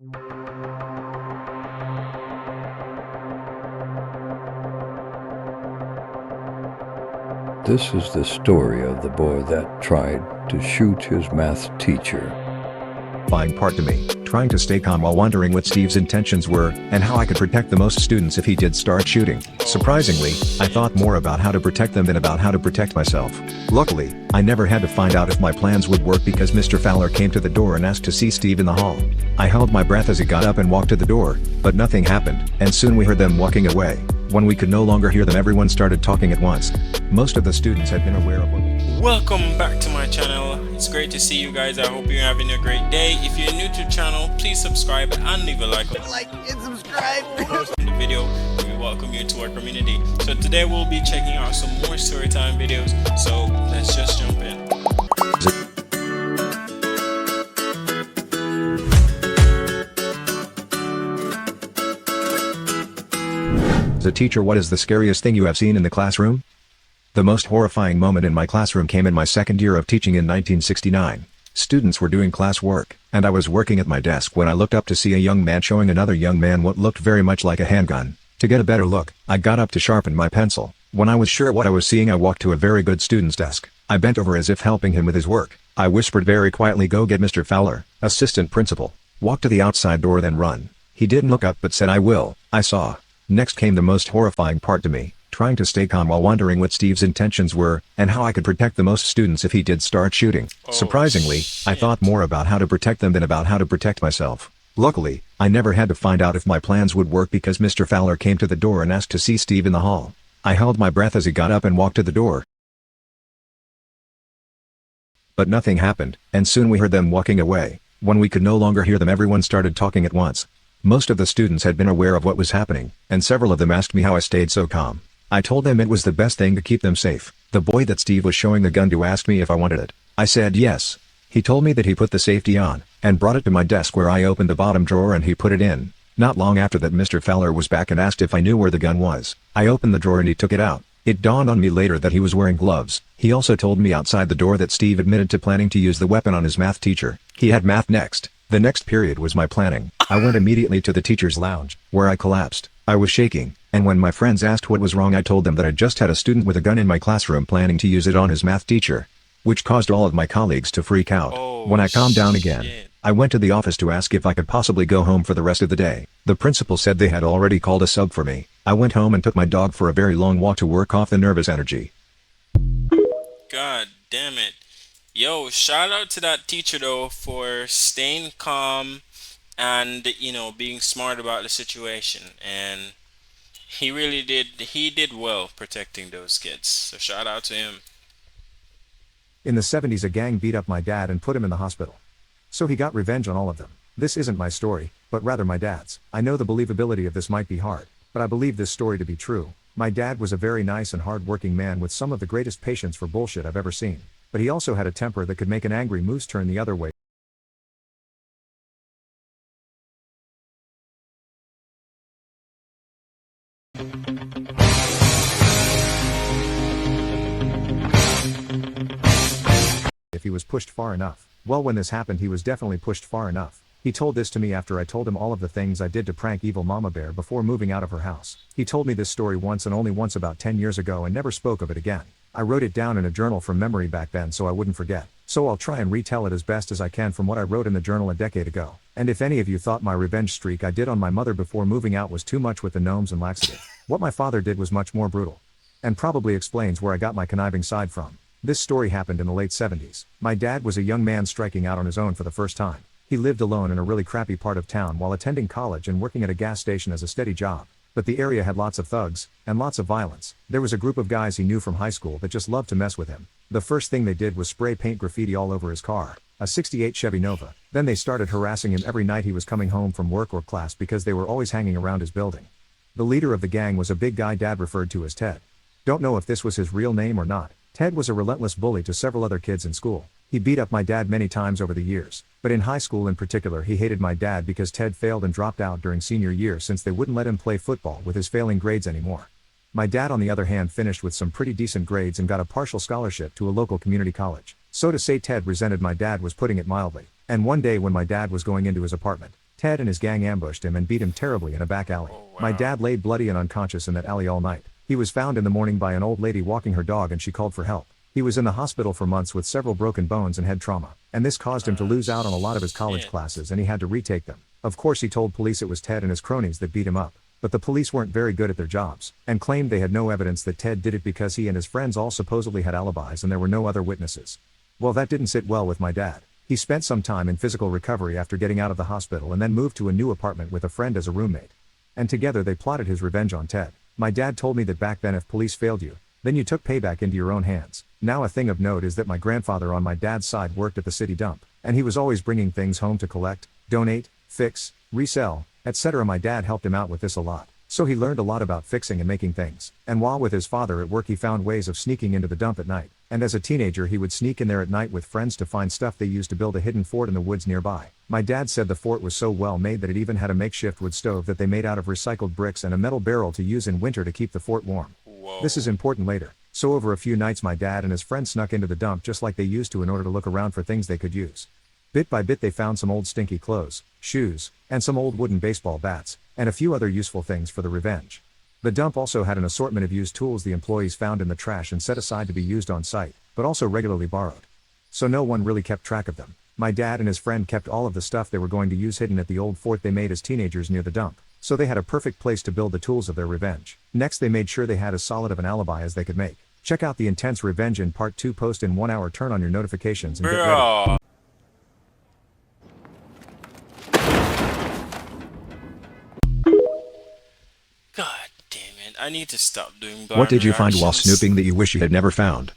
This is the story of the boy that tried to shoot his math teacher. Fine part to me, trying to stay calm while wondering what Steve's intentions were, and how I could protect the most students if he did start shooting. Surprisingly, I thought more about how to protect them than about how to protect myself. Luckily, I never had to find out if my plans would work because Mr. Fowler came to the door and asked to see Steve in the hall. I held my breath as he got up and walked to the door, but nothing happened, and soon we heard them walking away. When we could no longer hear them, everyone started talking at once. Most of the students had been aware of what. Welcome back to my channel. It's great to see you guys. I hope you're having a great day. If you're new to the channel, please subscribe and leave a like and subscribe on the video. We welcome you to our community. So today we'll be checking out some more storytime videos. So let's just jump in. As a teacher, what is the scariest thing you have seen in the classroom? The most horrifying moment in my classroom came in my second year of teaching in 1969. Students were doing class work, and I was working at my desk when I looked up to see a young man showing another young man what looked very much like a handgun. To get a better look, I got up to sharpen my pencil. When I was sure what I was seeing, I walked to a very good student's desk. I bent over as if helping him with his work. I whispered very quietly, "Go get Mr. Fowler, assistant principal. Walk to the outside door, then run." He didn't look up but said, "I will." I saw. Next came the most horrifying part to me, trying to stay calm while wondering what Steve's intentions were, and how I could protect the most students if he did start shooting. Surprisingly, I thought more about how to protect them than about how to protect myself. Luckily, I never had to find out if my plans would work because Mr. Fowler came to the door and asked to see Steve in the hall. I held my breath as he got up and walked to the door. But nothing happened, and soon we heard them walking away. When we could no longer hear them, everyone started talking at once. Most of the students had been aware of what was happening, and several of them asked me how I stayed so calm. I told them it was the best thing to keep them safe. The boy that Steve was showing the gun to asked me if I wanted it. I said yes. He told me that he put the safety on, and brought it to my desk where I opened the bottom drawer and he put it in. Not long after that, Mr. Fowler was back and asked if I knew where the gun was. I opened the drawer and he took it out. It dawned on me later that he was wearing gloves. He also told me outside the door that Steve admitted to planning to use the weapon on his math teacher. He had math next. The next period was my planning. I went immediately to the teacher's lounge, where I collapsed. I was shaking, and when my friends asked what was wrong, I told them that I just had a student with a gun in my classroom planning to use it on his math teacher, which caused all of my colleagues to freak out. When I calmed down again, I went to the office to ask if I could possibly go home for the rest of the day. The principal said they had already called a sub for me. I went home and took my dog for a very long walk to work off the nervous energy. God damn it. Yo, shout out to that teacher though for staying calm and being smart about the situation, and he did well protecting those kids, so shout out to him. In the 70s, a gang beat up my dad and put him in the hospital. So he got revenge on all of them. This isn't my story, but rather my dad's. I know the believability of this might be hard, but I believe this story to be true. My dad was a very nice and hard-working man with some of the greatest patience for bullshit I've ever seen. But he also had a temper that could make an angry moose turn the other way. If he was pushed far enough. Well, when this happened, he was definitely pushed far enough. He told this to me after I told him all of the things I did to prank evil Mama Bear before moving out of her house. He told me this story once and only once about 10 years ago and never spoke of it again. I wrote it down in a journal from memory back then so I wouldn't forget. So I'll try and retell it as best as I can from what I wrote in the journal a decade ago. And if any of you thought my revenge streak I did on my mother before moving out was too much with the gnomes and laxative, what my father did was much more brutal. And probably explains where I got my conniving side from. This story happened in the late 70s. My dad was a young man striking out on his own for the first time. He lived alone in a really crappy part of town while attending college and working at a gas station as a steady job. But the area had lots of thugs, and lots of violence. There was a group of guys he knew from high school that just loved to mess with him. The first thing they did was spray paint graffiti all over his car, a '68 Chevy Nova. Then they started harassing him every night he was coming home from work or class because they were always hanging around his building. The leader of the gang was a big guy Dad referred to as Ted. Don't know if this was his real name or not. Ted was a relentless bully to several other kids in school. He beat up my dad many times over the years, but in high school in particular he hated my dad because Ted failed and dropped out during senior year since they wouldn't let him play football with his failing grades anymore. My dad on the other hand finished with some pretty decent grades and got a partial scholarship to a local community college. So to say Ted resented my dad was putting it mildly. And one day when my dad was going into his apartment, Ted and his gang ambushed him and beat him terribly in a back alley. Oh, wow. My dad laid bloody and unconscious in that alley all night. He was found in the morning by an old lady walking her dog and she called for help. He was in the hospital for months with several broken bones and head trauma, and this caused him to lose out on a lot of his college classes and he had to retake them. Of course he told police it was Ted and his cronies that beat him up, but the police weren't very good at their jobs, and claimed they had no evidence that Ted did it because he and his friends all supposedly had alibis and there were no other witnesses. Well, that didn't sit well with my dad. He spent some time in physical recovery after getting out of the hospital and then moved to a new apartment with a friend as a roommate. And together they plotted his revenge on Ted. My dad told me that back then if police failed you, then you took payback into your own hands. Now a thing of note is that my grandfather on my dad's side worked at the city dump, and he was always bringing things home to collect, donate, fix, resell, etc. My dad helped him out with this a lot, so he learned a lot about fixing and making things. And while with his father at work he found ways of sneaking into the dump at night, and as a teenager he would sneak in there at night with friends to find stuff they used to build a hidden fort in the woods nearby. My dad said the fort was so well made that it even had a makeshift wood stove that they made out of recycled bricks and a metal barrel to use in winter to keep the fort warm. Whoa. This is important later. So over a few nights my dad and his friend snuck into the dump just like they used to in order to look around for things they could use. Bit by bit they found some old stinky clothes, shoes, and some old wooden baseball bats, and a few other useful things for the revenge. The dump also had an assortment of used tools the employees found in the trash and set aside to be used on site, but also regularly borrowed. So no one really kept track of them. My dad and his friend kept all of the stuff they were going to use hidden at the old fort they made as teenagers near the dump, so they had a perfect place to build the tools of their revenge. Next they made sure they had as solid of an alibi as they could make. Check out the intense revenge in part 2 post in 1 hour. Turn on your notifications and get ready. Bro. God damn it. I need to stop doing blind What did you find while reactions. snooping that you wish you had never found?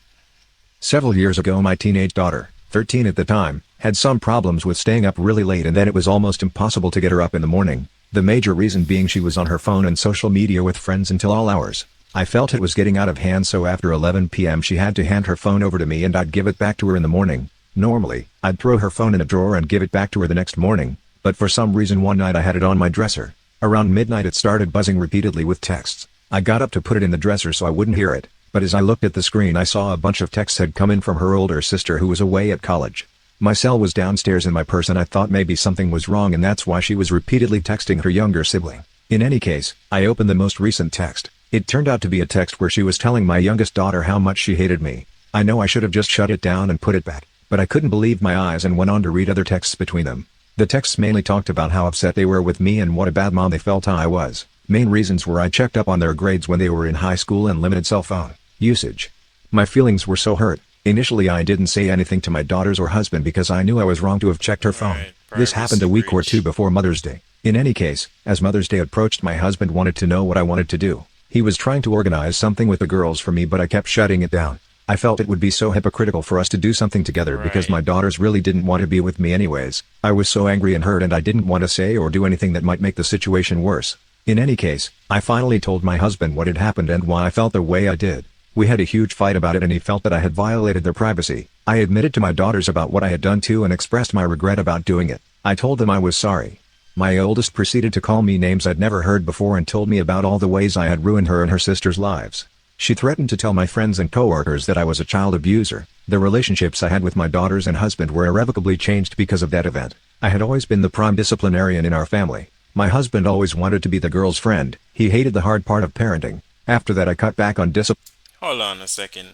Several years ago my teenage daughter, 13 at the time, had some problems with staying up really late and then it was almost impossible to get her up in the morning, the major reason being she was on her phone and social media with friends until all hours. I felt it was getting out of hand, so after 11 p.m. she had to hand her phone over to me and I'd give it back to her in the morning. Normally, I'd throw her phone in a drawer and give it back to her the next morning, but for some reason one night I had it on my dresser. Around midnight it started buzzing repeatedly with texts. I got up to put it in the dresser so I wouldn't hear it, but as I looked at the screen I saw a bunch of texts had come in from her older sister who was away at college. My cell was downstairs in my purse and I thought maybe something was wrong and that's why she was repeatedly texting her younger sibling. In any case, I opened the most recent text. It turned out to be a text where she was telling my youngest daughter how much she hated me. I know I should have just shut it down and put it back, but I couldn't believe my eyes and went on to read other texts between them. The texts mainly talked about how upset they were with me and what a bad mom they felt I was. Main reasons were I checked up on their grades when they were in high school and limited cell phone usage. My feelings were so hurt. Initially I didn't say anything to my daughters or husband because I knew I was wrong to have checked her phone. Right, This happened a week or two before Mother's Day. In any case, as Mother's Day approached my husband wanted to know what I wanted to do. He was trying to organize something with the girls for me but I kept shutting it down. I felt it would be so hypocritical for us to do something together because my daughters really didn't want to be with me anyways. I was so angry and hurt and I didn't want to say or do anything that might make the situation worse. In any case, I finally told my husband what had happened and why I felt the way I did. We had a huge fight about it and he felt that I had violated their privacy. I admitted to my daughters about what I had done too and expressed my regret about doing it. I told them I was sorry. My oldest proceeded to call me names I'd never heard before and told me about all the ways I had ruined her and her sister's lives. She threatened to tell my friends and coworkers that I was a child abuser. The relationships I had with my daughters and husband were irrevocably changed because of that event. I had always been the prime disciplinarian in our family. My husband always wanted to be the girl's friend. He hated the hard part of parenting. After that I cut back on discipline. Hold on a second.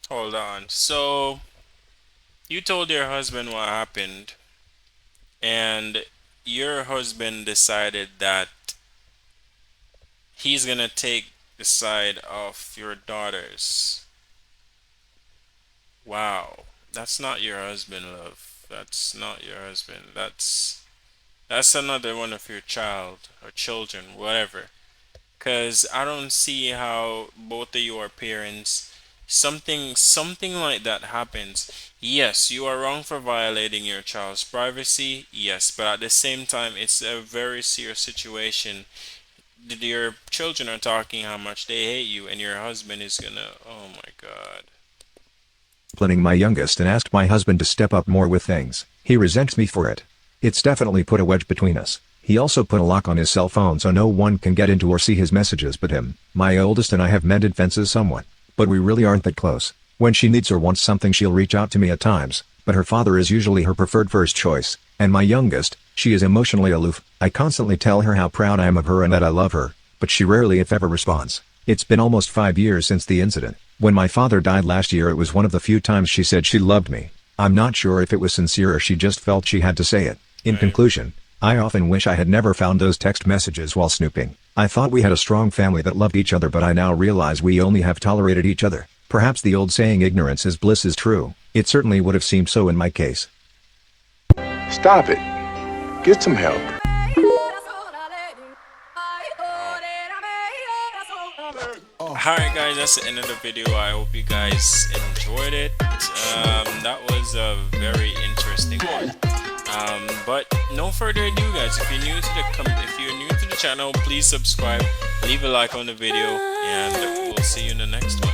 Hold on. So, you told your husband what happened, and your husband decided that he's gonna take the side of your daughters. Wow. That's not your husband, love. That's not your husband. That's another one of your child or children, whatever. Cause I don't see how both of you are parents. Something like that happens. Yes, you are wrong for violating your child's privacy. Yes, but at the same time, it's a very serious situation. Your children are talking how much they hate you, and your husband is gonna. Oh my God. Disciplining my youngest and asked my husband to step up more with things. He resents me for it. It's definitely put a wedge between us. He also put a lock on his cell phone so no one can get into or see his messages but him. My oldest and I have mended fences somewhat, but we really aren't that close. When she needs or wants something she'll reach out to me at times, but her father is usually her preferred first choice, and my youngest, She is emotionally aloof. I constantly tell her how proud I am of her and that I love her, but she rarely if ever responds. It's been almost 5 years since the incident. When my father died last year, it was one of the few times she said she loved me. I'm not sure if it was sincere or she just felt she had to say it. In conclusion, I often wish I had never found those text messages while snooping. I thought we had a strong family that loved each other, but I now realize we only have tolerated each other. Perhaps the old saying ignorance is bliss is true. It certainly would have seemed so in my case. Stop it. Get some help. Alright guys, that's the end of the video. I hope you guys enjoyed it. That was a very interesting one. But no further ado guys, if you're new to the channel, please subscribe, leave a like on the video, and we'll see you in the next one.